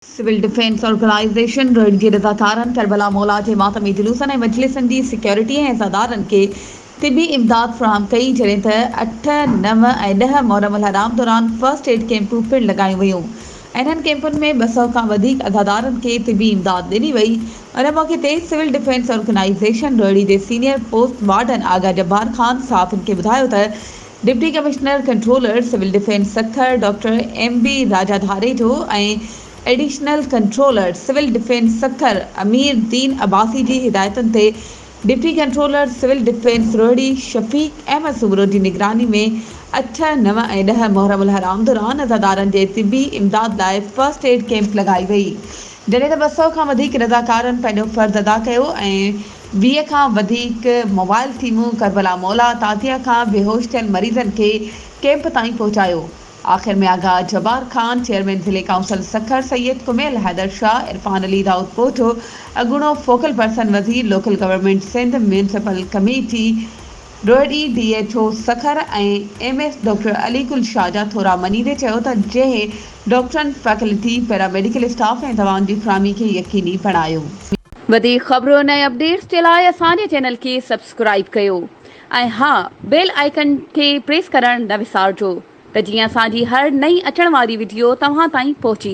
Civil defence organisation road जे रज़ाकारनि करबला मौला जे मातमी जुलूसनि ऐं मजलिसनि जी security ऐं अज़ादारनि खे तिबी इमदाद फ़राहम कई जॾहिं त 8, 9 ऐं 10 मुहर्रम अल हराम दौरान फर्स्ट एड कैंपूं पिणु लॻायूं वयूं। इन्हनि कैंपुनि में 200 खां वधीक अज़ादारनि खे तिबी इमदाद ॾिनी वई। उन मौक़े ते सिविल डिफेंस ऑर्गेनाइज़ेशन रोहड़ी जे senior post warden Agha Jabbar Khan सहाफ़ियुनि खे ॿुधायो त deputy commissioner controller civil defence Sukkur doctor MB Rajadharejo ऐं additional controller civil defence Sukkur Amir Din Abbasi जी हिदायतुनि ते deputy controller civil defence Rohri Shafiq Ahmed Soomro जी निगरानी में 8, 9 ऐं 10 मुहर्रम अल हराम दौरान अज़ादारनि जे तिबी इमदाद लाइ फर्स्ट एड कैंप लॻाई वई, जॾहिं त 200 खां वधीक रज़ाकारनि पंहिंजो फ़र्ज़ अदा कयो ऐं 20 खां वधीक मोबाइल टीमूं करबला मौला ताज़िया खां बेहोश थियल मरीज़नि खे कैंप ताईं पहुचायो। आख़िर में आगा जब्बार ख़ान, चेयरमैन ज़िले काउंसिल सखर सैयद कुमेल हैदर शाह, इरफान अली दाऊद पोठो, अगूणो फोकल पर्सन वज़ीर local government Sindh municipal committee Rohri DHO Sukkur ऐं MS डॉक्टर अलीकुल शाह जा थोरा मनीदे चयो त जंहिं डॉक्टरनि फैकल्टी पैरामेडिकल स्टाफ ऐं दवाउनि जी फ़राहमी खे यकीनी बणायो। वधीक ख़बरुनि ऐं अपडेट्स जे लाइ असांजे चैनल खे सब्सक्राइब कयो ऐं हा बेल आइकन खे प्रेस करणु न विसारिजो त जीअं असांजी हर नई अचण वारी वीडियो तव्हां ताईं पहुची